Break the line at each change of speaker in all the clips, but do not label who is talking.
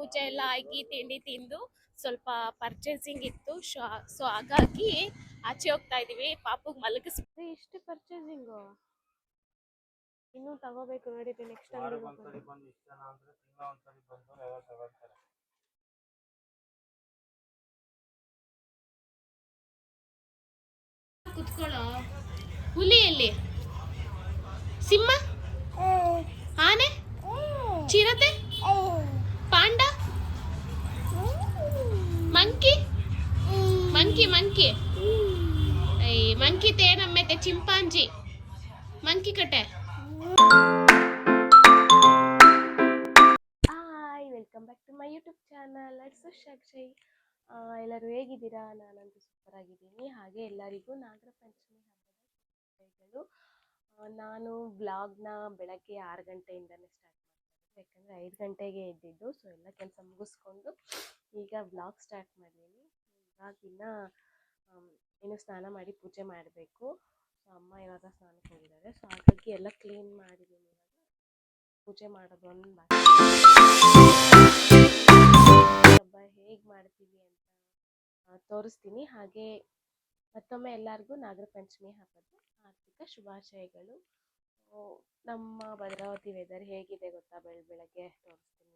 ಪೂಜೆ ಎಲ್ಲ ಆಗಿ ತಿಂಡಿ ತಿಂದು ಸ್ವಲ್ಪ ಪರ್ಚೇಸಿಂಗ್ ಇತ್ತು. ಸೊ ಹಾಗಾಗಿ ಆಚೆ ಹೋಗ್ತಾ ಇದೀವಿ. ಪಾಪುಗ್ ಮಲಗಿಸ್ಬಿಟ್ಟು ಇಷ್ಟು ಪರ್ಚೇಸಿಂಗು ಇನ್ನೂ ತಗೋಬೇಕು. ನೋಡಿದ್ರಿ ನೆಕ್ಸ್ಟ್ ಕುತ್ಕೊಳ್ಳೋ. ಹುಲಿಯಲ್ಲಿ ಸಿಂಹ, ಆನೆ, ಚಿರತೆ, panda, monkey monkey monkey monkey ತೇನಮ್ಮೆತೆ ಚಿಂಪಾಂಜಿ ಮಂಕಿ ಕಟ್ಟೆ. Hi, welcome back to my YouTube channel let's Akshay. ಎಲ್ಲರೂ ಹೇಗಿದ್ದೀರಾ? ನಾನಂತೂ ಸೂಪರ್ ಆಗಿದ್ದೀನಿ. ಹಾಗೆ ಎಲ್ಲರಿಗೂ ನಾಗರ ಪಂಚಮಿ ಹಬ್ಬದ ಶುಭಾಶಯಗಳು. ನಾನು ವ್ಲಾಗ್ನ ಬೆಳಗ್ಗೆ 6 ಗಂಟೆಯಿಂದನೇ ಸ್ಟಾರ್ಟ್ ಮಾಡ್ತೀನಿ, ಯಾಕಂದರೆ 5 ಗಂಟೆಗೆ ಎದ್ದಿದ್ದು. ಸೊ ಎಲ್ಲ ಕೆಲಸ ಮುಗಿಸ್ಕೊಂಡು ಈಗ ವ್ಲಾಗ್ ಸ್ಟಾರ್ಟ್ ಮಾಡಿದ್ದೀನಿ. ಇವಾಗಿನ ಏನು ಸ್ನಾನ ಮಾಡಿ ಪೂಜೆ ಮಾಡಬೇಕು. ಸೊ ಅಮ್ಮ ಇವಾಗ ಸ್ನಾನಕ್ಕೆ ಹೋಗಿದ್ದಾರೆ. ಸೊ ಹಾಗಾಗಿ ಎಲ್ಲ ಕ್ಲೀನ್ ಮಾಡಿದ್ದೀನಿ. ಇವಾಗ ಪೂಜೆ ಮಾಡೋದು ಒಂದು ಹಬ್ಬ ಹೇಗೆ ಮಾಡ್ತೀವಿ ಅಂತ ತೋರಿಸ್ತೀನಿ. ಹಾಗೆ ಮತ್ತೊಮ್ಮೆ ಎಲ್ಲರಿಗೂ ನಾಗರ ಪಂಚಮಿ ಹಬ್ಬದ ಆರ್ಥಿಕ ಶುಭಾಶಯಗಳು. ನಮ್ಮ ಭದ್ರಾವತಿ ವೆದರ್ ಹೇಗಿದೆ ಗೊತ್ತಾ? ಬೆಳಗ್ಗೆ ತೋರಿಸ್ತೀನಿ.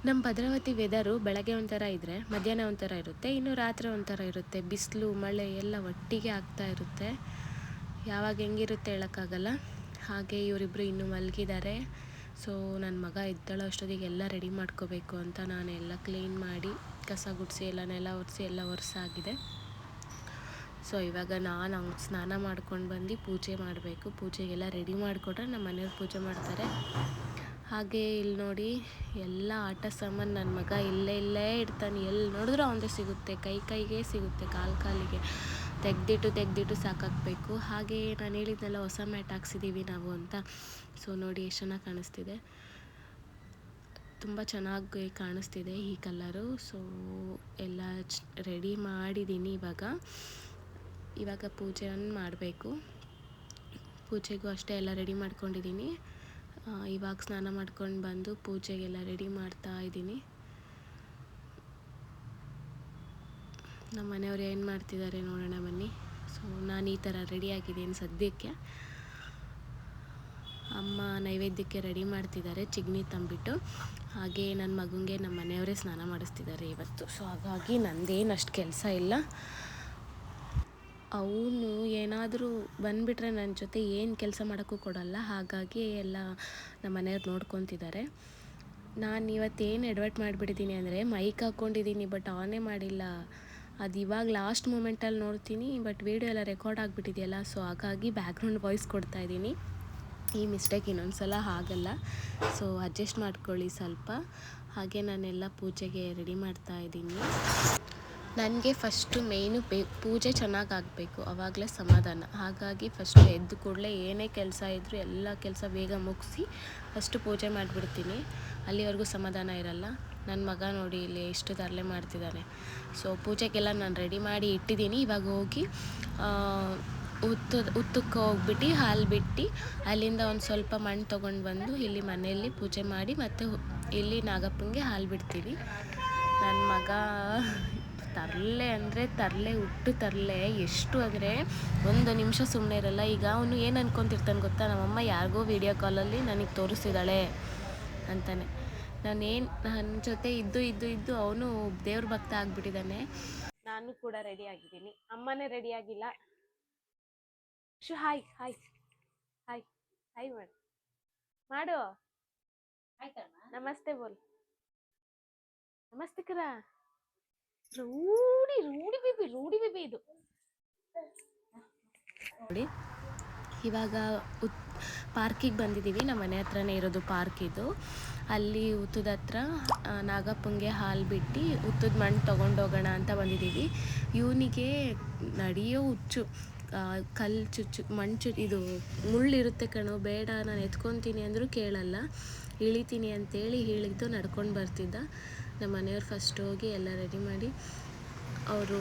ನಮ್ಮ ಭದ್ರಾವತಿ ವೆದರು ಬೆಳಗ್ಗೆ ಒಂಥರ ಇದ್ದರೆ ಮಧ್ಯಾಹ್ನ ಒಂಥರ ಇರುತ್ತೆ, ಇನ್ನು ರಾತ್ರಿ ಒಂಥರ ಇರುತ್ತೆ. ಬಿಸಿಲು ಮಳೆ ಎಲ್ಲ ಒಟ್ಟಿಗೆ ಆಗ್ತಾ ಇರುತ್ತೆ. ಯಾವಾಗ ಹೆಂಗಿರುತ್ತೆ ಹೇಳೋಕ್ಕಾಗಲ್ಲ. ಹಾಗೆ ಇವರಿಬ್ಬರು ಇನ್ನೂ ಮಲಗಿದ್ದಾರೆ. ಸೊ ನನ್ನ ಮಗ ಎದ್ದೇಳೋ ಅಷ್ಟೊತ್ತಿಗೆ ಎಲ್ಲ ರೆಡಿ ಮಾಡ್ಕೋಬೇಕು ಅಂತ ನಾನು ಎಲ್ಲ ಕ್ಲೀನ್ ಮಾಡಿ ಕಸ ಗುಡಿಸಿ ಎಲ್ಲ ನೆಲ ಒರೆಸಿ ಎಲ್ಲ ಒರೆಸಾಗಿದೆ. ಸೊ ಇವಾಗ ನಾನು ಸ್ನಾನ ಮಾಡ್ಕೊಂಡು ಬಂದು ಪೂಜೆ ಮಾಡಬೇಕು. ಪೂಜೆಗೆಲ್ಲ ರೆಡಿ ಮಾಡಿಕೊಟ್ರೆ ನಮ್ಮ ಮನೆಯವ್ರು ಪೂಜೆ ಮಾಡ್ತಾರೆ. ಹಾಗೆ ಇಲ್ಲಿ ನೋಡಿ ಎಲ್ಲ ಆಟ ಸಾಮಾನು ನನ್ನ ಮಗ ಇಲ್ಲೇ ಇಡ್ತಾನೆ. ಎಲ್ಲಿ ನೋಡಿದ್ರೂ ಅವನದೇ ಸಿಗುತ್ತೆ, ಕೈಗೆ ಸಿಗುತ್ತೆ, ಕಾಲಿಗೆ ತೆಗೆದಿಟ್ಟು ಸಾಕಾಗಬೇಕು. ಹಾಗೆ ನಾನು ಹೇಳಿದ್ನೆಲ್ಲ ಹೊಸ ಮ್ಯಾಟ್ ಹಾಕ್ಸಿದ್ದೀವಿ ನಾವು ಅಂತ. ಸೊ ನೋಡಿ ಎಷ್ಟು ಚೆನ್ನಾಗಿ ಕಾಣಿಸ್ತಿದೆ, ತುಂಬ ಚೆನ್ನಾಗಿ ಕಾಣಿಸ್ತಿದೆ ಈ ಕಲರು. ಸೊ ಎಲ್ಲ ರೆಡಿ ಮಾಡಿದ್ದೀನಿ. ಇವಾಗ ಪೂಜೆಯನ್ನು ಮಾಡಬೇಕು. ಪೂಜೆಗೂ ಅಷ್ಟೇ ಎಲ್ಲ ರೆಡಿ ಮಾಡ್ಕೊಂಡಿದ್ದೀನಿ. ಇವಾಗ ಸ್ನಾನ ಮಾಡ್ಕೊಂಡು ಬಂದು ಪೂಜೆಗೆಲ್ಲ ರೆಡಿ ಮಾಡ್ತಾ ಇದ್ದೀನಿ. ನಮ್ಮ ಮನೆಯವ್ರು ಏನು ಮಾಡ್ತಿದ್ದಾರೆ ನೋಡೋಣ ಬನ್ನಿ. ಸೊ ನಾನು ಈ ಥರ ರೆಡಿಯಾಗಿದ್ದೀನಿ ಸದ್ಯಕ್ಕೆ. ಅಮ್ಮ ನೈವೇದ್ಯಕ್ಕೆ ರೆಡಿ ಮಾಡ್ತಿದ್ದಾರೆ, ಚಿಗ್ನಿ ತಂಬಿಟ್ಟು. ಹಾಗೆ ನನ್ನ ಮಗನಿಗೆ ನಮ್ಮ ಮನೆಯವರೇ ಸ್ನಾನ ಮಾಡಿಸ್ತಿದ್ದಾರೆ ಇವತ್ತು. ಸೊ ಹಾಗಾಗಿ ನಂದೇನು ಅಷ್ಟು ಕೆಲಸ ಇಲ್ಲ. ಅವನು ಏನಾದರೂ ಬಂದುಬಿಟ್ರೆ ನನ್ನ ಜೊತೆ ಏನು ಕೆಲಸ ಮಾಡೋಕ್ಕೂ ಕೊಡಲ್ಲ. ಹಾಗಾಗಿ ಎಲ್ಲ ನಮ್ಮ ಮನೆಯವ್ರು ನೋಡ್ಕೊತಿದ್ದಾರೆ. ನಾನು ಇವತ್ತೇನು ಎಡವಟ್ಟು ಮಾಡಿಬಿಟ್ಟಿದ್ದೀನಿ ಅಂದರೆ ಮೈಕ್ ಹಾಕ್ಕೊಂಡಿದ್ದೀನಿ, ಬಟ್ ಆನೇ ಮಾಡಿಲ್ಲ. ಅದು ಇವಾಗ ಲಾಸ್ಟ್ ಮೂಮೆಂಟಲ್ಲಿ ನೋಡ್ತೀನಿ, ಬಟ್ ವೀಡಿಯೋ ಎಲ್ಲ ರೆಕಾರ್ಡ್ ಆಗಿಬಿಟ್ಟಿದೆಯಲ್ಲ. ಸೊ ಹಾಗಾಗಿ ಬ್ಯಾಕ್ಗ್ರೌಂಡ್ ವಾಯ್ಸ್ ಕೊಡ್ತಾಯಿದ್ದೀನಿ. ಈ ಮಿಸ್ಟೇಕ್ ಇನ್ನೊಂದು ಸಲ ಆಗಲ್ಲ. ಸೊ ಅಡ್ಜಸ್ಟ್ ಮಾಡ್ಕೊಳ್ಳಿ ಸ್ವಲ್ಪ. ಹಾಗೆ ನಾನೆಲ್ಲ ಪೂಜೆಗೆ ರೆಡಿ ಮಾಡ್ತಾಯಿದ್ದೀನಿ. ನನಗೆ ಫಸ್ಟು ಮೇಯ್ನು ಪೂಜೆ ಚೆನ್ನಾಗಿ ಆಗಬೇಕು, ಆವಾಗಲೇ ಸಮಾಧಾನ. ಹಾಗಾಗಿ ಫಸ್ಟು ಎದ್ದು ಕೂಡಲೇ ಏನೇ ಕೆಲಸ ಇದ್ದರೂ ಎಲ್ಲ ಕೆಲಸ ಬೇಗ ಮುಗಿಸಿ ಫಸ್ಟು ಪೂಜೆ ಮಾಡಿಬಿಡ್ತೀನಿ. ಅಲ್ಲಿವರೆಗೂ ಸಮಾಧಾನ ಇರಲ್ಲ. ನನ್ನ ಮಗ ನೋಡಿ ಇಲ್ಲಿ ಎಷ್ಟು ತರಲೆ ಮಾಡ್ತಿದ್ದಾನೆ. ಸೊ ಪೂಜೆಗೆಲ್ಲ ನಾನು ರೆಡಿ ಮಾಡಿ ಇಟ್ಟಿದ್ದೀನಿ. ಇವಾಗ ಹೋಗಿ ಹುತ್ತಕ್ಕೆ ಹೋಗ್ಬಿಟ್ಟು ಹಾಲು ಬಿಟ್ಟು ಅಲ್ಲಿಂದ ಒಂದು ಸ್ವಲ್ಪ ಮಣ್ಣು ತೊಗೊಂಡು ಬಂದು ಇಲ್ಲಿ ಮನೆಯಲ್ಲಿ ಪೂಜೆ ಮಾಡಿ ಮತ್ತು ಇಲ್ಲಿ ನಾಗಪ್ಪನಿಗೆ ಹಾಲು ಬಿಡ್ತೀನಿ. ನನ್ನ ಮಗ ತರಲೆ ಅಂದರೆ ತರಲೆ ಎಷ್ಟು ಅಂದರೆ ಒಂದು ನಿಮಿಷ ಸುಮ್ಮನೆ ಇರಲ್ಲ. ಈಗ ಅವನು ಏನು ಅನ್ಕೊತಿರ್ತಾನೆ ಗೊತ್ತಾ? ನಮ್ಮಮ್ಮ ಯಾರಿಗೋ ವೀಡಿಯೋ ಕಾಲಲ್ಲಿ ನನಗೆ ತೋರಿಸಿದ್ದಾಳೆ ಅಂತಾನೆ. ನನ್ನ ಜೊತೆ ಇದ್ದು ಅವನು ದೇವ್ರ ಭಕ್ತ ಆಗಿಬಿಟ್ಟಿದ್ದಾನೆ. ನಾನು ಕೂಡ ರೆಡಿ ಆಗಿದ್ದೀನಿ, ಅಮ್ಮನೇ ರೆಡಿ ಆಗಿಲ್ಲ. ಹಾಯ್ ಹಾಯ್ ಹಾಯ್ ಹಾಯ್ ಮಾಡು. ನಮಸ್ತೆ ಬೋಲ್. ನಮಸ್ತೆ ಕರ. ರೂಢಿ ಬೇಬಿ ಇದು ನೋಡಿ. ಇವಾಗ ಪಾರ್ಕಿಗೆ ಬಂದಿದ್ದೀವಿ. ನಮ್ಮ ಮನೆ ಹತ್ರನೇ ಇರೋದು ಪಾರ್ಕ್ ಇದು. ಅಲ್ಲಿ ಹುತ್ತದ ಹತ್ರ ನಾಗಪ್ಪಂಗೆ ಹಾಲು ಬಿಟ್ಟು ಹುತ್ತದ ಮಣ್ಣು ತೊಗೊಂಡೋಗೋಣ ಅಂತ ಬಂದಿದ್ದೀವಿ. ಇವನಿಗೆ ನಡೆಯೋ ಹುಚ್ಚು, ಕಲ್ಲು ಚುಚ್ಚು ಮಣ್ಣು ಇದು ಮುಳ್ಳಿರುತ್ತೆ ಕಣೋ, ಬೇಡ ನಾನು ಎತ್ಕೊತೀನಿ ಅಂದರೂ ಕೇಳಲ್ಲ. ಇಳಿತೀನಿ ಅಂತೇಳಿ ಇಳಿದು ನಡ್ಕೊಂಡು ಬರ್ತಿದ್ದ. ನಮ್ಮ ಮನೆಯವ್ರು ಫಸ್ಟ್ ಹೋಗಿ ಎಲ್ಲ ರೆಡಿ ಮಾಡಿ ಅವರು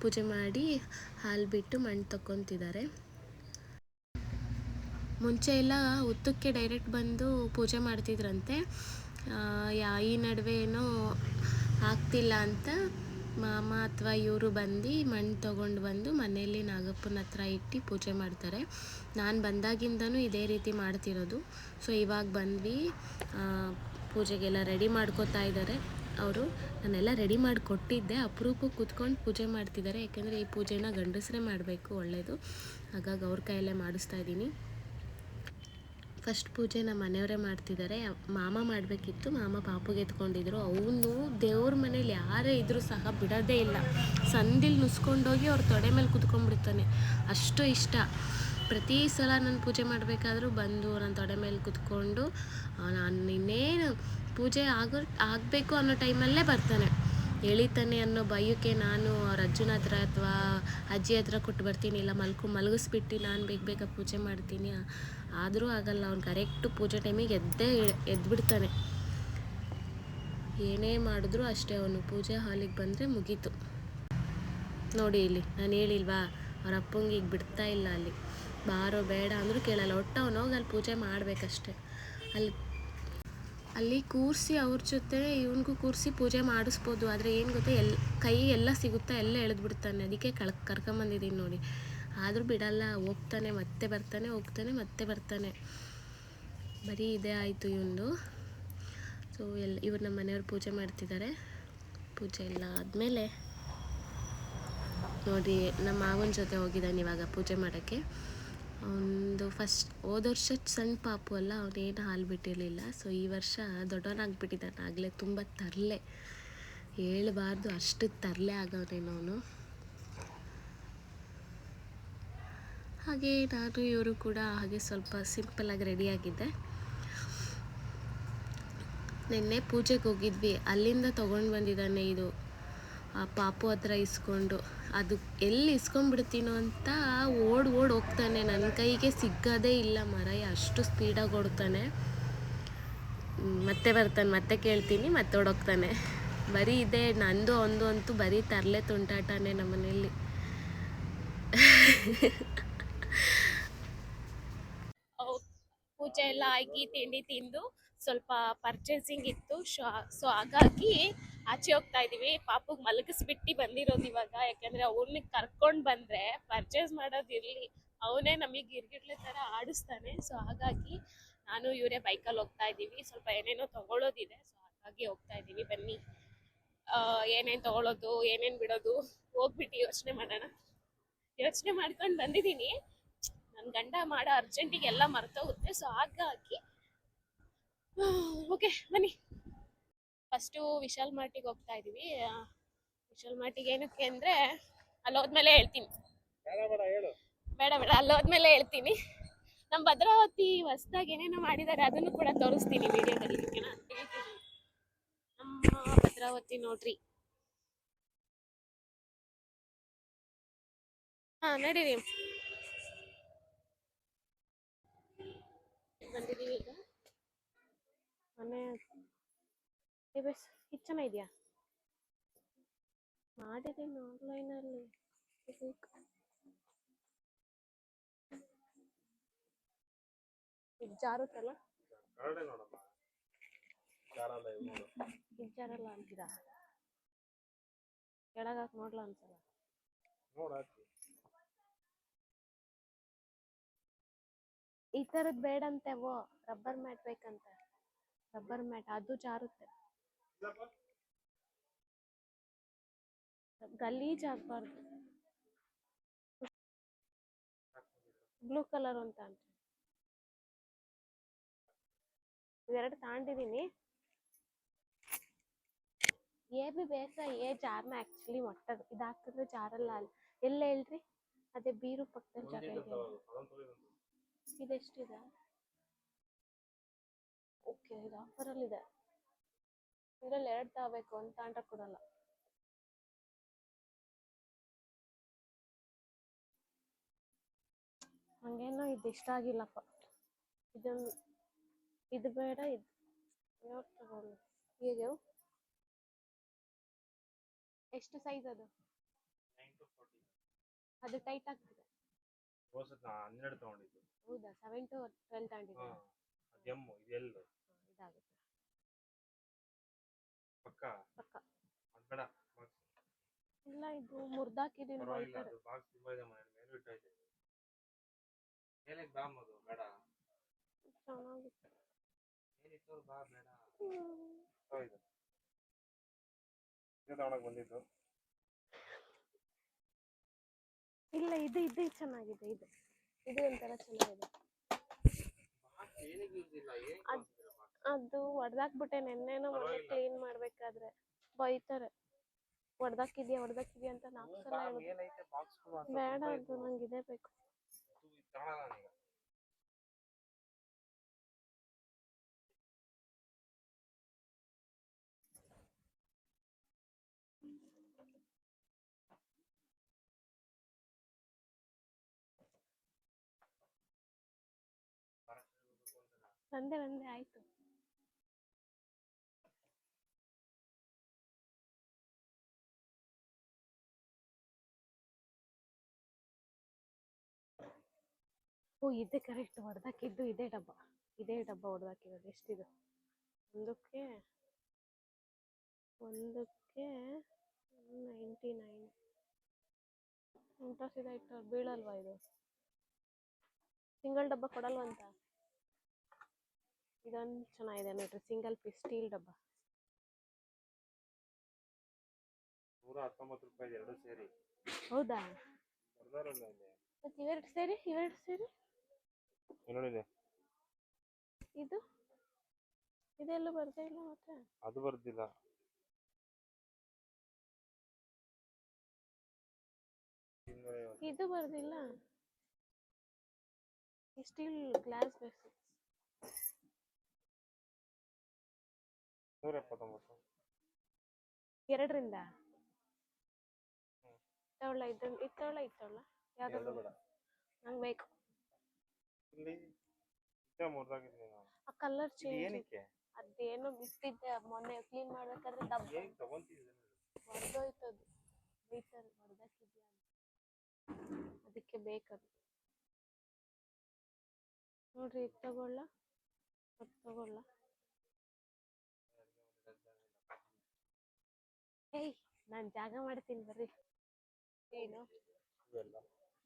ಪೂಜೆ ಮಾಡಿ ಹಾಲು ಬಿಟ್ಟು ಮಣ್ಣು ತಗೊತಿದ್ದಾರೆ. ಮುಂಚೆ ಎಲ್ಲ ಹುತ್ತಕ್ಕೆ ಡೈರೆಕ್ಟ್ ಬಂದು ಪೂಜೆ ಮಾಡ್ತಿದ್ರಂತೆ. ಈ ನಡುವೆ ಏನೋ ಆಗ್ತಿಲ್ಲ ಅಂತ ಮಾಮ ಅಥವಾ ಇವರು ಬಂದು ಮಣ್ಣು ತೊಗೊಂಡು ಬಂದು ಮನೆಯಲ್ಲಿ ನಾಗಪ್ಪನ ಹತ್ರ ಇಟ್ಟು ಪೂಜೆ ಮಾಡ್ತಾರೆ. ನಾನು ಬಂದಾಗಿಂದನೂ ಇದೇ ರೀತಿ ಮಾಡ್ತಿರೋದು. ಸೊ ಇವಾಗ ಬಂದ್ವಿ, ಪೂಜೆಗೆಲ್ಲ ರೆಡಿ ಮಾಡ್ಕೋತಾ ಇದ್ದಾರೆ ಅವರು. ನಾನೆಲ್ಲ ರೆಡಿ ಮಾಡಿ ಕೊಟ್ಟಿದ್ದೆ, ಅಪರೂಪಕ್ಕೆ ಕೂತ್ಕೊಂಡು ಪೂಜೆ ಮಾಡ್ತಿದ್ದಾರೆ. ಯಾಕೆಂದರೆ ಈ ಪೂಜೆನ ಗಂಡಸರೇ ಮಾಡಬೇಕು, ಒಳ್ಳೆಯದು. ಹಾಗಾಗಿ ಅವ್ರ ಕೈಯಲ್ಲೇ ಮಾಡಿಸ್ತಾ ಇದ್ದೀನಿ. ಫಸ್ಟ್ ಪೂಜೆ ನಮ್ಮ ಮನೆಯವರೇ ಮಾಡ್ತಿದ್ದಾರೆ. ಮಾಮ ಮಾಡಬೇಕಿತ್ತು, ಮಾಮ ಪಾಪುಗೆ ಎತ್ಕೊಂಡಿದ್ರು. ಅವನು ದೇವ್ರ ಮನೇಲಿ ಯಾರೇ ಇದ್ದರೂ ಸಹ ಬಿಡೋದೇ ಇಲ್ಲ. ಸಂದಿಲ್ ನುಸ್ಕೊಂಡೋಗಿ ಅವ್ರ ತೊಡೆ ಮೇಲೆ ಕುತ್ಕೊಂಡ್ಬಿಡ್ತಾನೆ, ಅಷ್ಟು ಇಷ್ಟ. ಪ್ರತಿ ಸಲ ನಾನು ಪೂಜೆ ಮಾಡಬೇಕಾದ್ರೂ ಬಂದು ನನ್ನ ತೊಡೆ ಮೇಲೆ ಕುತ್ಕೊಂಡು ನಾನು ಇನ್ನೇನು ಪೂಜೆ ಆಗಬೇಕು ಅನ್ನೋ ಟೈಮಲ್ಲೇ ಬರ್ತಾನೆ. ಎಳಿತಾನೆ ಅನ್ನೋ ಭಯಕ್ಕೆ ನಾನು ಅವ್ರ ಅಜ್ಜನ ಹತ್ರ ಅಥವಾ ಅಜ್ಜಿ ಹತ್ರ ಕೊಟ್ಟು ಬರ್ತೀನಿ, ಇಲ್ಲ ಮಲಗಿಸ್ಬಿಟ್ಟು ನಾನು ಬೇಗ ಪೂಜೆ ಮಾಡ್ತೀನಿ. ಆದರೂ ಆಗಲ್ಲ, ಅವ್ನು ಕರೆಕ್ಟು ಪೂಜೆ ಟೈಮಿಗೆ ಎದ್ಬಿಡ್ತಾನೆ. ಏನೇ ಮಾಡಿದ್ರು ಅಷ್ಟೇ, ಅವನು ಪೂಜೆ ಹಾಲಿಗೆ ಬಂದರೆ ಮುಗೀತು. ನೋಡಿ ಇಲ್ಲಿ ನಾನು ಹೇಳಿಲ್ವಾ, ಅವ್ರ ಅಪ್ಪಂಗೆ ಈಗ ಬಿಡ್ತಾ ಇಲ್ಲ. ಅಲ್ಲಿ ಬಾರೋ ಬೇಡ ಅಂದರೂ ಕೇಳಲ್ಲ, ಒಟ್ಟು ಅವನು ಹೋಗಿ ಅಲ್ಲಿ ಪೂಜೆ ಮಾಡಬೇಕಷ್ಟೆ. ಅಲ್ಲಿ ಕೂರಿಸಿ ಅವ್ರ ಜೊತೆ ಇವನಿಗೂ ಕೂರಿಸಿ ಪೂಜೆ ಮಾಡಿಸ್ಬೋದು. ಆದರೆ ಏನು ಗೊತ್ತಾ, ಕೈ ಎಲ್ಲ ಸಿಗುತ್ತಾ ಎಲ್ಲ ಎಳೆದ್ಬಿಡ್ತಾನೆ. ಅದಕ್ಕೆ ಕರ್ಕೊಂಬಂದಿದ್ದೀನಿ ನೋಡಿ. ಆದರೂ ಬಿಡಲ್ಲ, ಹೋಗ್ತಾನೆ ಮತ್ತೆ ಬರ್ತಾನೆ, ಹೋಗ್ತಾನೆ ಮತ್ತೆ ಬರ್ತಾನೆ. ಬರೀ ಇದೇ ಆಯಿತು ಇವನು. ಸೊ ಇವ್ರು ನಮ್ಮ ಮನೆಯವ್ರು ಪೂಜೆ ಮಾಡ್ತಿದ್ದಾರೆ. ಪೂಜೆ ಎಲ್ಲ ಆದಮೇಲೆ ನೋಡಿ ನಮ್ಮ ಮಾವನ ಜೊತೆ ಹೋಗಿದ್ದಾನೆ ಇವಾಗ ಪೂಜೆ ಮಾಡೋಕ್ಕೆ. ಒಂದು ಹೋದ ವರ್ಷ ಸಣ್ಣ ಪಾಪು ಅಲ್ಲ, ಅವನೇನು ಹಾಲು ಬಿಟ್ಟಿರಲಿಲ್ಲ. ಸೊ ಈ ವರ್ಷ ದೊಡ್ಡವನಾಗ್ಬಿಟ್ಟಿದ್ದಾನೆ. ಆಗಲೇ ತುಂಬ ತರಲೆ, ಹೇಳ್ಬಾರ್ದು ಅಷ್ಟು ತರಲೆ ಆಗವನೇನೋ ಅವನು. ಹಾಗೆ ನಾನು ಇವರು ಕೂಡ ಹಾಗೆ ಸ್ವಲ್ಪ ಸಿಂಪಲ್ಲಾಗಿ ರೆಡಿಯಾಗಿದ್ದೆ. ನಿನ್ನೆ ಪೂಜೆಗೆ ಹೋಗಿದ್ವಿ, ಅಲ್ಲಿಂದ ತೊಗೊಂಡು ಬಂದಿದ್ದಾನೆ ಇದು ಆ ಪಾಪು ಹತ್ರ ಇಸ್ಕೊಂಡು. ಅದು ಎಲ್ಲಿ ಇಸ್ಕೊಂಡ್ಬಿಡ್ತೀನೋ ಅಂತ ಓಡ್ ಹೋಗ್ತಾನೆ. ನನ್ನ ಕೈಗೆ ಸಿಗೋದೇ ಇಲ್ಲ ಮರಯ್ಯ, ಅಷ್ಟು ಸ್ಪೀಡಾಗಿ ಓಡ್ತಾನೆ. ಮತ್ತೆ ಬರ್ತಾನೆ, ಮತ್ತೆ ಕೇಳ್ತೀನಿ, ಮತ್ತೆ ಓಡೋಗ್ತಾನೆ. ಬರೀ ಇದೆ ನಂದು ಒಂದು ಅಂತೂ ಬರೀ ತರಲೆ ತುಂಟಾಟನೇ ನಮ್ಮ ಮನೆಯಲ್ಲಿ. ಪೂಜೆ ಎಲ್ಲ ಆಗಿ ತಿಂಡಿ ತಿಂದು ಸ್ವಲ್ಪ ಪರ್ಚೇಸಿಂಗ್ ಇತ್ತು. ಸೊ ಹಾಗಾಗಿ ಆಚೆ ಹೋಗ್ತಾ ಇದೀವಿ. ಪಾಪುಗೆ ಮಲಗಿಸ್ಬಿಟ್ಟು ಬಂದಿರೋದು ಇವಾಗ. ಯಾಕಂದ್ರೆ ಅವ್ನಿಗೆ ಕರ್ಕೊಂಡು ಬಂದ್ರೆ ಪರ್ಚೇಸ್ ಮಾಡೋದಿರ್ಲಿ, ಅವನೇ ನಮಗೆ ಗಿರ್ಗಿಡ್ಲೆ ಥರ ಆಡಿಸ್ತಾನೆ. ಸೊ ಹಾಗಾಗಿ ನಾನು ಇವರೇ ಬೈಕಲ್ಲಿ ಹೋಗ್ತಾ ಇದ್ದೀವಿ. ಸ್ವಲ್ಪ ಏನೇನೋ ತೊಗೊಳೋದಿದೆ, ಸೊ ಹಾಗಾಗಿ ಹೋಗ್ತಾ ಇದ್ದೀವಿ. ಬನ್ನಿ, ಏನೇನು ತೊಗೊಳೋದು ಏನೇನು ಬಿಡೋದು ಹೋಗ್ಬಿಟ್ಟು ಯೋಚನೆ ಮಾಡೋಣ. ಯೋಚನೆ ಮಾಡ್ಕೊಂಡು ಬಂದಿದ್ದೀನಿ. ನನ್ನ ಗಂಡ ಮಾಡೋ ಅರ್ಜೆಂಟಿಗೆ ಎಲ್ಲ ಮರ್ತೋಗುತ್ತೆ. ಸೊ ಹಾಗಾಗಿ ಓಕೆ ಬನ್ನಿ. ಫಸ್ಟು ವಿಶಾಲ್ ಮಾರ್ಟಿಗೆ ಹೋಗ್ತಾ ಇದ್ದೀವಿ. ವಿಶಾಲ್ ಮಾರ್ಟಿಗೆ ಏನಕ್ಕೆ ಅಂದರೆ ಅಲ್ಲೋದ್ಮೇಲೆ ಹೇಳ್ತೀನಿ. ಬೇಡ ಅಲ್ಲೋದ್ಮೇಲೆ ಹೇಳ್ತೀನಿ. ನಮ್ಮ ಭದ್ರಾವತಿ ಹೊಸದಾಗಿ ಏನೇನೋ ಮಾಡಿದ್ದಾರೆ, ಅದನ್ನು ಕೂಡ ತೋರಿಸ್ತೀನಿ ವಿಡಿಯೋದಲ್ಲಿ. ಓಕೆನಾ? ನಮ್ಮ ಭದ್ರಾವತಿ ನೋಡ್ರಿ. ನಡೀರಿ, ಬಂದಿದ್ದೀವಿ ಈಗ ಮನೆ. ಬಸ್ ಇದು ಚೆನ್ನಾಗಿದೆಯಾ? ಮಾಡಿದ್ದೀನಿ ಆನ್ಲೈನಲ್ಲಿ. ಇದು ಜಾರುತ್ತಲ್ಲ, ಇದು ಜಾರಲ್ಲ ಅಂತೀರಾ? ಕೆಳಗಾಕ್ ನೋಡ್ಲ ಅನ್ಸಲ್ಲ. ಈ ಥರದ್ದು ಬೇಡಂತೆ, ರಬ್ಬರ್ ಮ್ಯಾಟ್ ಬೇಕಂತ. ರಬ್ಬರ್ ಮ್ಯಾಟ್ ಅದು ಜಾರುತ್ತೆ, ಗಲೀಜ್ ಆಗಬಾರ್ದು. ಬ್ಲೂ ಕಲರ್ ಅಂತ ಇವೆರಡು ತಾಂಡಿದ್ದೀನಿ. ಬಿ ಬೇಸ ಜಾರ್ನ ಆಕ್ಚುಲಿ ಮೊಟ್ಟದು ಇದಾಗ್ತದೆ, ಜಾರಲ್ಲ. ಅಲ್ಲಿ ಎಲ್ಲ ಹೇಳ್ರಿ, ಅದೇ ಬೀರು ಪಕ್ಕದ ಜಾಗ ಇದೆ. ಇದೆಷ್ಟಿದೆ? ಓಕೆ, ಇದು ಆಫರಲ್ಲಿದೆ. ಇದರಲ್ಲಿ 2 ತಗೋಬೇಕು, ಒಂದು ತಾಂಡ್ರೆ ಕೊಡಲ್ಲ. ಹಂಗೇನೋ ಇದು ಇಷ್ಟ ಆಗಿಲ್ಲಪ್ಪ. ಇದು ಬೇಡ, ಇದು ಯಾವ್ದು ತಗೊಳ್ಳಿ. ಹೇಗೆ ಎಷ್ಟು ಸೈಜ್ ಅದು? ಅದು ಟೈಟ್ ಆಗ್ತದೆ. 12 ತಗೊಂಡಿದ್ದು ಹೌದಾ 7 to 12 ತಗೊಂಡಿದ್ದೀರಾ?
ಅದು ಎಮ್ ಇದು ಎಲ್
ಇದಾಗುತ್ತೆ
ಪಕ್ಕ
ಪಕ್ಕ.
ಅದು ಬೇಡ ಬಾಕ್ಸ್
ಇಲ್ಲ ಇದು ಮುರ್ದಾಕಿದೀನಿ
ಪರವಾಗಿಲ್ಲ
ಬೈತಾರೆ.
ಅದು ಬಾಕ್ಸ್ ತುಂಬ ಇದೆ ಮನೆ ಮೇಲೆ ಇಟ್ಟೈತೆ ಏನಕ್ಕೆ ಬಾಮ್ ಅದು ಬೇಡ
ಚೆನ್ನಾಗಿತ್ತು.
ಏನಿತ್ತು ಬಾ ಬೇಡ ಇದು ಇದು ತಗೊಳಕ್ ಬಂದಿದ್ದು.
ಇಲ್ಲ ಇದು ಇದು ಚೆನ್ನಾಗಿದೆ. ಇದು ಇದು ಒಂಥರ ಚೆನ್ನಾಗಿದೆ.
ಏನಿಗೆ ಯೂಸ್ ಇಲ್ಲ
ಅದು ಹೊಡೆದಾಕ್ಬಿಟ್ಟೆ ನೆನ್ನೆನೋ ಮೊನ್ನೆ ಕ್ಲೀನ್ ಮಾಡ್ಬೇಕಾದ್ರೆ ಬೈತಾರೆ. ಹೊಡೆದಾಕಿದ್ಯಾ ಅಂತ 4 ಸಲ ಹೇಳಿದ್ರು.
ಏನೈತೆ ಬಾಕ್ಸ್
ಬೇಡ ಅದು ನಂಗೆ ಇದೇ ಬೇಕು. ಬಂದೆ ಆಯ್ತು. ಓ ಇದೆ ಕರೆಕ್ಟ್. ಹೊಡೆದಾಕಿದ್ದು ಇದೇ ಡಬ್ಬ ಹೊಡೆದಾಕಿರೋದು. ಎಷ್ಟಿದೆ? ಒಂದಕ್ಕೆ 99 ಇಂಥ ಸೀದಾ ಇಟ್ಟು ಬೀಳಲ್ವಾ ಇದು? ಸಿಂಗಲ್ ಡಬ್ಬ ಕೊಡಲ್ವಂತ. ಇದೊಂದು ಚೆನ್ನಾಗಿದೆ ನೋಡ್ರಿ, ಸಿಂಗಲ್ ಪೀಸ್ ಸ್ಟೀಲ್ ಡಬ್ಬ.
119 ರೂಪಾಯಿ ಎರಡು ಸೇರಿ.
ಹೌದಾ?
ಮತ್ತೆ
ಇವೆರಡು ಸೇರಿ
ನೋಡಿದೆ
ಇದು ಇದೆಲ್ಲ ಬರ್ತಾ ಇಲ್ಲ. ಮತ್ತೆ
ಅದು ಬರ್ದಿಲ್ಲ.
ಇದು ಬರ್ದಿಲ್ಲ. ಸ್ಟೀಲ್ ಗ್ಲಾಸ್ ಬೇಕು.
179
ಎರಡರಿಂದ ತಗೊಳ್ಳ. ಇತ್ತವಳ ಯಾವ್ದು
ಬೇಡ
ನಂಗೆ ಬೇಕು.
ಇಲ್ಲಿ
ಆ ಕಲರ್ ಚೇಂಜ್.
ಏನಕ್ಕೆ?
ಅದೇನೋ ಬಿಟ್ಟಿದ್ದೆ ಮೊನ್ನೆ ಕ್ಲೀನ್ ಮಾಡ್ಬೇಕಾದ್ರೆ ಡಬ್ಬ ಹೊಡೆದೋಯ್ತದು. ಬೈತಾರೆ ಹೊಡೆದಾಕಿದ್ಯಾ ಅಂತ. ಅದಕ್ಕೆ ಬೇಕದು. ನೋಡ್ರಿ ಇದು ತಗೊಳ್ಳ. ಏಯ್ ನಾನು ಜಾಗ ಮಾಡ್ತೀನಿ ಬರ್ರಿ. ಏನು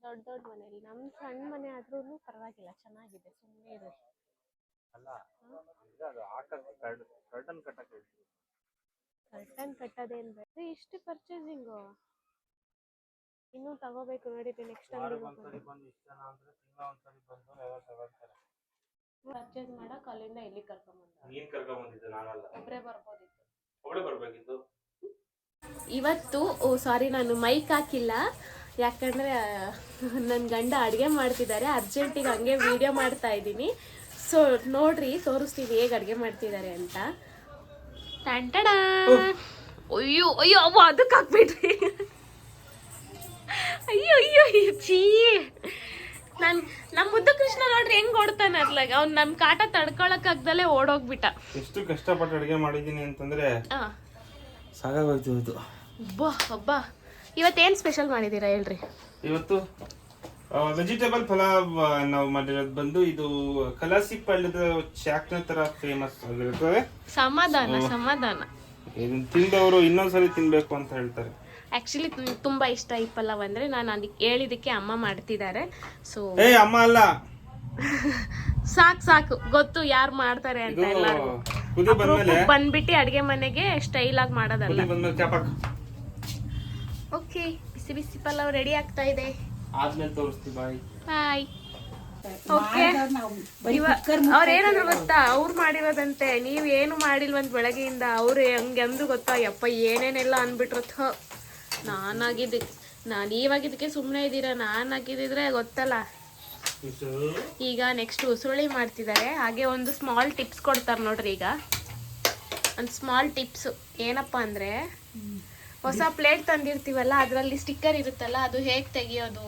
ದೊಡ್ಡ ಮನೆಯಲ್ಲಿ, ನಮ್ಮ ಸಣ್ಣ ಮನೆ ಆದ್ರೂ ಪರವಾಗಿಲ್ಲ, ಚೆನ್ನಾಗಿದೆ. ಸುಮ್ಮನೆ ಇರಿ.
ಅಲ್ಲ ಅದು ಹಾಕಕ್ಕೆ ಕರ್ಟನ್ ಕಟ್ಟಕ್ಕೆ
ಕರ್ಟನ್ ಕಟ್ಟೋದೇನು ಬೇಡ. ಇಷ್ಟು ಪರ್ಚೇಸಿಂಗು ಇನ್ನೂ ತಗೋಬೇಕು ನೋಡಿ. ನೆಕ್ಸ್ಟ್ ಪರ್ಚೇಸ್ ಮಾಡಕ್ ಅಲ್ಲಿಂದ ಇಲ್ಲಿ ಕರ್ಕೊಂಡ್ಬಂದಿದ್ದೆ. ನಾನಲ್ಲ, ಒಬ್ಬರೇ ಬರ್ಬೋದಿತ್ತು. ಇವತ್ತು ಸಾರಿ ನಾನು ಮೈಕ್ ಹಾಕಿಲ್ಲ, ಯಾಕಂದರೆ ನನ್ನ ಗಂಡ ಅಡುಗೆ ಮಾಡ್ತಿದ್ದಾರೆ. ಅರ್ಜೆಂಟಿಗೆ ಹಂಗೆ ವಿಡಿಯೋ ಮಾಡ್ತಾ ಇದ್ದೀನಿ. ಸೊ ನೋಡ್ರಿ, ತೋರಿಸ್ತೀವಿ ಹೇಗೆ ಅಡುಗೆ ಮಾಡ್ತಿದ್ದಾರೆ ಅಂತ. ಟಂಟಡ ಅಯ್ಯೋ ಅವ್ವ ಅದಕ್ಕೆ ಹಾಕ್ಬಿಟ್ರಿ. ಅಯ್ಯೋ ಚೀ. ನಮ್ಮ ಮುದ್ದು ಕೃಷ್ಣ ನೋಡ್ರಿ ಹೆಂಗ್ ಓಡ್ತಾನೆ ಅದ್ಲಾಗ. ಅವ್ನು ನಮ್ಮ ಕಾಟ ತಡ್ಕೊಳಕ್ ಆಗ್ದಲೇ ಓಡೋಗ್ಬಿಟ್ಟ.
ಎಷ್ಟು ಕಷ್ಟಪಟ್ಟು ಅಡುಗೆ ಮಾಡಿದ್ದೀನಿ ಅಂತಂದ್ರೆ ಸಾಕಾಗೋಯ್ತು.
ಅಬ್ಬಾ ಇವತ್ತೇನು ಸ್ಪೆಷಲ್ ಮಾಡಿದ್ದೀರಾ ಹೇಳ್ರಿ?
ಇವತ್ತು ವೆಜಿಟೇಬಲ್ ಪಲಾವ್ ನಾವು ಮಾಡಿರೋದು ಬಂದು ಇದು ಕಲಾಸಿ ಪಲ್ಯದ ಚಾಕ್ನ ತರ ಫೇಮಸ್ ಆಗಿರುತ್ತದೆ.
ಸಮಾಧಾನ
ಇದನ್ನ ತಿಂದವರು ಇನ್ನೊಂದ್ಸರಿ ತಿನ್ಬೇಕು ಅಂತ ಹೇಳ್ತಾರೆ.
ಆಕ್ಚುಲಿ ತುಂಬಾ ಇಷ್ಟ ಈ ಪಲಾವ್ ಅಂದ್ರೆ. ನಾನು ಅದಕ್ಕೆ ಹೇಳಿದಕ್ಕೆ ಅಮ್ಮ ಮಾಡ್ತಿದ್ದಾರೆ. ಸೊ
ಅಮ್ಮ ಅಲ್ಲ,
ಸಾಕು ಗೊತ್ತು ಯಾರು ಮಾಡ್ತಾರೆ ಅಂತ. ಎಲ್ಲರೂ ಬಂದ್ಬಿಟ್ಟು ಅಡ್ಗೆ ಮನೆಗೆ ಸ್ಟೈಲ್ ಆಗಿ ಮಾಡೋದಲ್ಲ. ಓಕೆ, ಬಿಸಿ ಪಲಾವ್ ರೆಡಿ ಆಗ್ತಾ ಇದೆ.
ಆದ್ಮೇಲೆ ತೋರಿಸ್ತೀವಿ.
ಬಾಯ್. ಓಕೆ, ಅವ್ರೇನಂದ್ರು ಗೊತ್ತಾ? ಅವ್ರು ಮಾಡಿರೋದಂತೆ, ನೀವ್ ಏನು ಮಾಡಿಲ್ವಂತ ಬೆಳಗ್ಗೆಯಿಂದ. ಅವ್ರು ಹಂಗೆ ಅಂದ್ರು ಗೊತ್ತಾ? ಯಪ್ಪ ಏನೇನೆಲ್ಲ ಅನ್ಬಿಟ್ರು. ನೀವಾಗಿದ್ದಕ್ಕೆ ಸುಮ್ಮನೆ ಇದ್ದೀರಾ, ನಾನಾಗಿದ್ದಿದ್ರೆ ಗೊತ್ತಲ್ಲ. ಈಗ ನೆಕ್ಸ್ಟ್ ಉಸುಳಿ ಮಾಡ್ತಿದ್ದಾರೆ. ಹಾಗೆ ಒಂದು ಸ್ಮಾಲ್ ಟಿಪ್ಸ್ ಕೊಡ್ತಾರೆ ನೋಡ್ರಿ. ಈಗ ಒಂದು ಸ್ಮಾಲ್ ಟಿಪ್ಸ್ ಏನಪ್ಪ ಅಂದರೆ, ಹೊಸ ಪ್ಲೇಟ್ ತಂದಿರ್ತೀವಲ್ಲ, ಅದರಲ್ಲಿ ಸ್ಟಿಕ್ಕರ್ ಇರುತ್ತಲ್ಲ, ಅದು ಹೇಗೆ ತೆಗಿಯೋದು?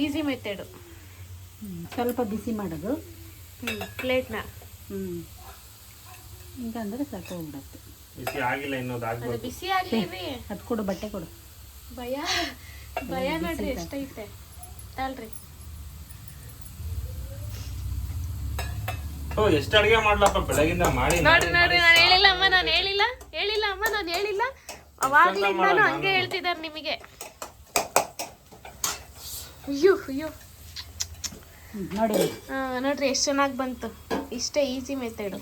Easy method.
ಸ್ವಲ್ಪ ಬಿಸಿ ಮಾಡೋದು
ಪ್ಲೇಟ್ನ.
ಹಿಂಗಂದ್ರೆ ಸಾಕು ಹೋಗ್ಬಿಡುತ್ತೆ.
ಬಿಸಿ ಆಗಿಲ್ಲ ಇನ್ನೊಂದು
ಅದು ಬಿಸಿ ಆಗಲಿ.
ಅದು ಕೊಡು, ಬಟ್ಟೆ ಕೊಡು.
ಭಯ ನೋಡ್ರಿ ಎಷ್ಟೈತೆ ಅಲ್ರಿ.
ಓ ಎಷ್ಟು ಅಡಿಗೆ ಮಾಡ್ಲಪ್ಪ ಬೆಳಗಿಂದ ಮಾಡಿ
ನೋಡ್ರಿ ನೋಡ್ರಿ, ನಾನು ಹೇಳಿಲ್ಲ ಅಮ್ಮ, ನಾನು ಹೇಳಿಲ್ಲ ಅಮ್ಮ, ನಾನು ಹೇಳಿಲ್ಲ. ಅವಾಗ್ಲಿಂದಾನು ಹಂಗೆ ಹೇಳ್ತಿದ್ದಾರೆ ನಿಮಗೆ. ಅಯ್ಯೋ ಅಯ್ಯೋ,
ನೋಡಿ
ನೋಡ್ರಿ ಎಷ್ಟು ಚೆನ್ನಾಗಿ ಬಂತು. ಇಷ್ಟೇ ಈಸಿ ಮೆಥಡು.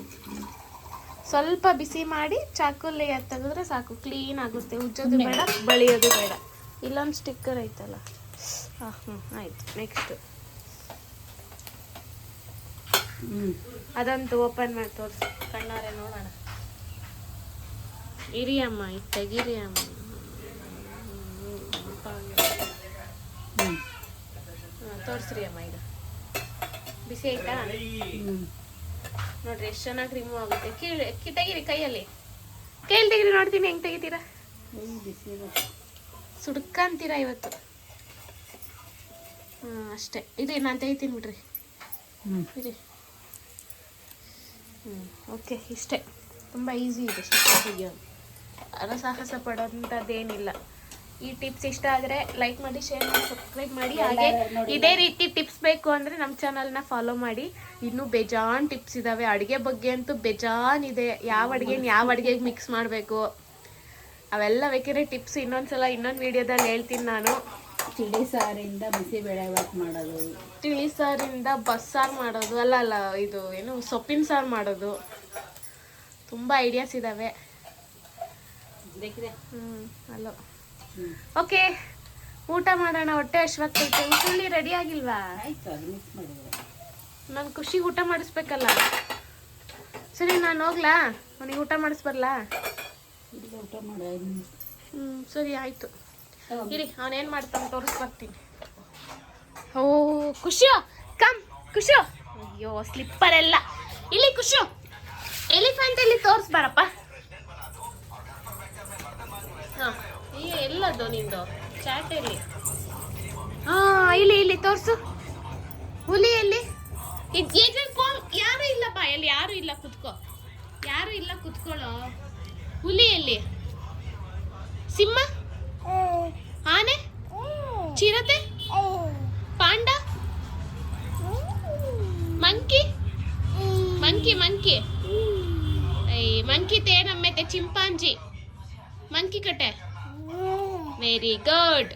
ಸ್ವಲ್ಪ ಬಿಸಿ ಮಾಡಿ ಚಾಕುಲ್ಲಿ ತೆಗೆದ್ರೆ ಸಾಕು, ಕ್ಲೀನ್ ಆಗುತ್ತೆ. ಉಜ್ಜೋದು ಬೇಡ, ಬಳಿಯೋದು ಬೇಡ. ಇಲ್ಲೊಂದು ಸ್ಟಿಕ್ಕರ್ ಐತಲ್ಲ. ಆಯ್ತು. ನೆಕ್ಸ್ಟ್ ಅದಂತೂ ಓಪನ್ ಮಾಡಿ ತೋರಿಸಿ ಕಣ್ಣಾರೆ ನೋಡೋಣ. ಇರಿ ಅಮ್ಮ, ಇದು ತೆಗೀರಿ ಅಮ್ಮ. ತೋರಿಸ್ರಿ ಅಮ್ಮ. ಈಗ ಬಿಸಿ ಆಯ್ತಾ? ನೋಡ್ರಿ ಎಷ್ಟು ಚೆನ್ನಾಗಿ ರಿಮೂವ್ ಆಗುತ್ತೆ. ತೆಗೀರಿ ಕೈಯಲ್ಲಿ ತೆಗೀರಿ, ನೋಡ್ತೀನಿ ಹೆಂಗೆ ತೆಗಿತೀರಾ. ಸುಡ್ಕಂತೀರಾ ಇವತ್ತು. ಅಷ್ಟೇ. ಇದು ನಾನು ತೆಗಿತೀನಿ ಬಿಡ್ರಿ. ಇರಿ. ಓಕೆ, ಇಷ್ಟೇ. ತುಂಬ ಈಸಿ ಇದೆ ತೆಗಿಯೋದು. ಸಾಹಸ ಪಡೋಂಥದ್ದೇನಿಲ್ಲ. ಈ ಟಿಪ್ಸ್ ಇಷ್ಟ ಆದರೆ ಲೈಕ್ ಮಾಡಿ, ಶೇರ್ ಮಾಡಿ, ಸಬ್ಸ್ಕ್ರೈಬ್ ಮಾಡಿ. ಹಾಗೆ ಇದೇ ರೀತಿ ಟಿಪ್ಸ್ ಬೇಕು ಅಂದರೆ ನಮ್ಮ ಚಾನಲ್ನ ಫಾಲೋ ಮಾಡಿ. ಇನ್ನೂ ಬೇಜಾನ್ ಟಿಪ್ಸ್ ಇದ್ದಾವೆ. ಅಡುಗೆ ಬಗ್ಗೆ ಅಂತೂ ಬೇಜಾನ್ ಇದೆ. ಯಾವ ಅಡುಗೆಗೆ ಮಿಕ್ಸ್ ಮಾಡಬೇಕು ಅವೆಲ್ಲ ಬೇಕಿದ್ರೆ ಟಿಪ್ಸ್ ಇನ್ನೊಂದು ವಿಡಿಯೋದಲ್ಲಿ ಹೇಳ್ತೀನಿ ನಾನು.
ತಿಳಿ ಸಾರಿಂದ ಬಿಸಿಬೇಳೆಭಾತ್ ಮಾಡೋದು,
ತಿಳಿ ಸಾರಿಂದ ಬಸ್ಸಾರು ಮಾಡೋದು, ಅಲ್ಲ ಇದು ಏನು ಸೊಪ್ಪಿನ ಸಾರು ಮಾಡೋದು, ತುಂಬ ಐಡಿಯಾಸ್ ಇದ್ದಾವೆ. ಅಲ್ಲೋ. ಓಕೆ, ಊಟ ಮಾಡೋಣ. ಹೊಟ್ಟೆ ಹಶ್ವಾಗ್ತೈತೆ. ಉಸುಳ್ಳಿ ರೆಡಿ ಆಗಿಲ್ವಾ? ನಾನು ಖುಷಿಗೆ ಊಟ ಮಾಡಿಸ್ಬೇಕಲ್ಲ. ಸರಿ, ನಾನು ಹೋಗ್ಲಾ? ಅವನಿಗೆ ಊಟ ಮಾಡಿಸ್ಬರ್ಲಾ?
ಊಟ ಮಾಡ.
ಸರಿ ಆಯಿತು. ಇರಿ, ಅವನೇನು ಮಾಡ್ತಾನೆ ತೋರಿಸ್ಬರ್ತೀನಿ. ಓ ಖುಷಿಯೋ, ಕಮ್ ಖುಷಿಯೋ. ಅಯ್ಯೋ, ಸ್ಲಿಪ್ಪರ್ ಎಲ್ಲ ಇಲ್ಲಿ. ಖುಷಿಯೋ, ಎಲಿಫೆಂಟ್ ಇಲ್ಲಿ ತೋರಿಸ್ಬಾರಪ್ಪ. ಹಾಂ, ಎಲ್ಲದು ನಿಂದು ಚಾಟೆಲ್ಲಿ? ಇಲ್ಲಿ ತೋರಿಸು. ಹುಲಿ ಎಲ್ಲಿ? ಯಾರು ಇಲ್ಲ ಬಾಯಲ್ಲಿ, ಯಾರು ಇಲ್ಲ. ಕುತ್ಕೊಳ್ಳೋ. ಹುಲಿ ಎಲ್ಲಿ? ಸಿಂಹ, ಆನೆ, ಚಿರತೆ, ಪಾಂಡ, ಮಂಕಿ. ಮಂಕಿ ತೇನಮ್ಮೆತೆ ಚಿಂಪಾಂಜಿ, ಮಂಕಿ ಕಟ್ಟೆ. Very good.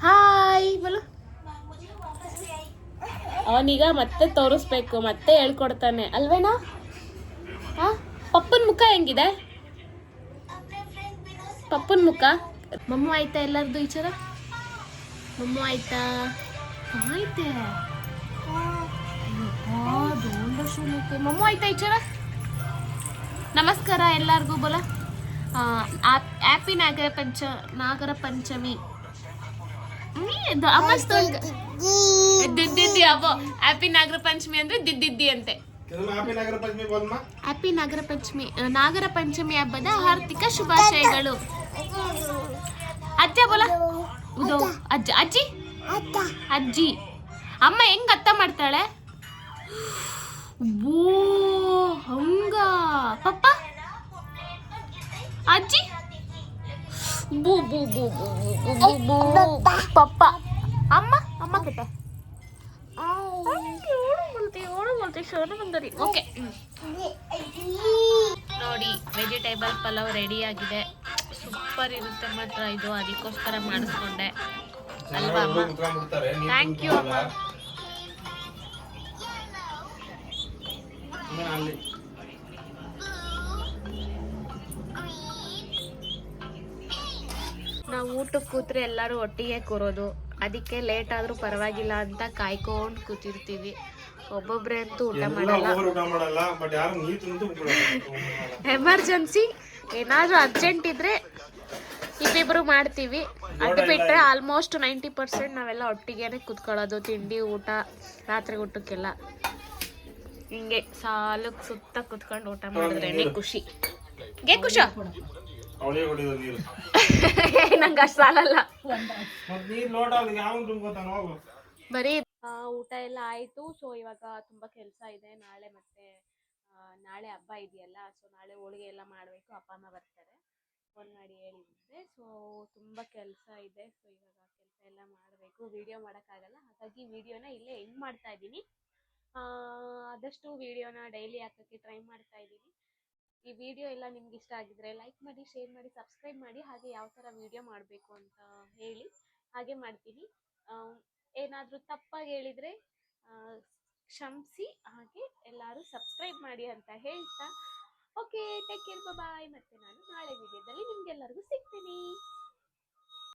ಹಾಯ್ ಬೋಲು. ಅವನೀಗ ಮತ್ತೆ ತೋರಿಸ್ಬೇಕು, ಮತ್ತೆ ಹೇಳ್ಕೊಡ್ತಾನೆ ಅಲ್ವೇನಾ? ಪಪ್ಪನ ಮುಖ ಹೆಂಗಿದೆ? ಪಪ್ಪನ ಮುಖ. ಮಮ್ಮು ಆಯ್ತಾ ಎಲ್ಲರದು ಈಚರ? ಮಮ್ಮು ಆಯ್ತಾ? ಆಯ್ತೆ. ಮಮ್ಮು ಆಯ್ತಾ ಈಚರ? ನಮಸ್ಕಾರ ಎಲ್ಲರಿಗೂ ಬೋಲ. ಹ್ಯಾಪಿ ನಾಗರ ಪಂಚಮಿ. ಹ್ಯಾಪಿ ನಾಗರ ಪಂಚಮಿ ಅಂದ್ರೆ ದಿದ್ದಿದ್ದಿ ಅಂತೆ. ಹ್ಯಾಪಿ ನಾಗರ ಪಂಚಮಿ ಹಬ್ಬದ ಹಾರ್ದಿಕ ಶುಭಾಶಯಗಳು. ಅಜ್ಜ ಬೋಲ. ಅಜ್ಜಿ. ಅಮ್ಮ ಹೆಂಗ್ ಅರ್ಥ ಮಾಡ್ತಾಳೆ? ಓ ಹಂಗ. ಪಪ್ಪ, ಅಜ್ಜಿ, ಬೂ ಬೂ ಬೂ ಬೂ ಬೂ ಬೂ. ಪಪ್ಪ, ಅಮ್ಮ ಕತೆ. ಓಕೆ, ನೋಡಿ ವೆಜಿಟೇಬಲ್ ಪಲಾವ್ ರೆಡಿ ಆಗಿದೆ. ಸೂಪರ್ ಇರುತ್ತೆ ಮಾತ್ರ ಇದು. ಅದಕ್ಕೋಸ್ಕರ ಮಾಡಿಸ್ಕೊಂಡೆ ಅಲ್ವಾ ಅಮ್ಮ? ಥ್ಯಾಂಕ್ ಯು ಅಮ್ಮ. ನಾವು ಊಟಕ್ಕೆ ಕೂತ್ರೆ ಎಲ್ಲರೂ ಒಟ್ಟಿಗೆ ಕೂರೋದು. ಅದಕ್ಕೆ ಲೇಟ್ ಆದ್ರೂ ಪರವಾಗಿಲ್ಲ ಅಂತ ಕಾಯ್ಕೊಂಡು ಕೂತಿರ್ತೀವಿ. ಒಬ್ಬೊಬ್ರೆ ಅಂತೂ ಊಟ ಮಾಡಲ್ಲ. ಎಮರ್ಜೆನ್ಸಿ ಏನಾದ್ರೂ ಅರ್ಜೆಂಟ್ ಇದ್ರೆ ಇಬ್ಬಿಬ್ರು ಮಾಡ್ತೀವಿ. ಅದು ಬಿಟ್ಟರೆ ಆಲ್ಮೋಸ್ಟ್ 90% ನಾವೆಲ್ಲ ಒಟ್ಟಿಗೆನೆ ಕುತ್ಕೊಳ್ಳೋದು. ತಿಂಡಿ ಊಟ ರಾತ್ರಿ ಊಟಕ್ಕೆಲ್ಲ ಹಿಂಗೆ ಸಾಲಕ್ಕೆ ಸುತ್ತ ಕುತ್ಕೊಂಡು ಊಟ ಮಾಡಿದ್ರೇನೆ ಖುಷಿ. ಖುಷ ನಂಗೆ ಅಷ್ಟು ಸಾಲಲ್ಲ. ಬರೀ ಊಟ ಎಲ್ಲ ಆಯಿತು. ಸೊ ಇವಾಗ ತುಂಬ ಕೆಲಸ ಇದೆ. ನಾಳೆ ಹಬ್ಬ ಇದೆಯಲ್ಲ, ಸೊ ನಾಳೆ ಹೋಳಿಗೆ ಎಲ್ಲ ಮಾಡಬೇಕು. ಅಪ್ಪ ಅಮ್ಮ ಬರ್ತಾರೆ, ಫೋನ್ ಮಾಡಿ ಹೇಳಿದ್ದೆ. ಸೊ ತುಂಬ ಕೆಲಸ ಇದೆ. ಸೊ ಇವಾಗ ಕೆಲಸ ಎಲ್ಲ ಮಾಡಬೇಕು, ವಿಡಿಯೋ ಮಾಡೋಕ್ಕಾಗಲ್ಲ. ಹಾಗಾಗಿ ವಿಡಿಯೋನ ಇಲ್ಲೇ ಎಂಡ್ ಮಾಡ್ತಾ ಇದ್ದೀನಿ. ಆದಷ್ಟು ವಿಡಿಯೋನ ಡೈಲಿ ಹಾಕೋಕ್ಕೆ ಟ್ರೈ ಮಾಡ್ತಾ ಇದ್ದೀನಿ. ಈ ವಿಡಿಯೋ ಎಲ್ಲ ನಿಮ್ಗೆ ಇಷ್ಟ ಆಗಿದ್ರೆ ಲೈಕ್ ಮಾಡಿ, ಶೇರ್ ಮಾಡಿ, ಸಬ್ಸ್ಕ್ರೈಬ್ ಮಾಡಿ. ಹಾಗೆ ಯಾವ ಥರ ವಿಡಿಯೋ ಮಾಡಬೇಕು ಅಂತ ಹೇಳಿ, ಹಾಗೆ ಮಾಡ್ತೀನಿ. ಏನಾದರೂ ತಪ್ಪಾಗಿ ಹೇಳಿದರೆ ಕ್ಷಮಿಸಿ. ಹಾಗೆ ಎಲ್ಲರೂ ಸಬ್ಸ್ಕ್ರೈಬ್ ಮಾಡಿ ಅಂತ ಹೇಳ್ತಾ, ಓಕೆ, ಟೇಕ್ ಕೇರ್, ಬಾಯ್. ಮತ್ತೆ ನಾನು ನಾಳೆ ವಿಡಿಯೋದಲ್ಲಿ ನಿಮ್ಗೆಲ್ಲರಿಗೂ ಸಿಗ್ತೀನಿ.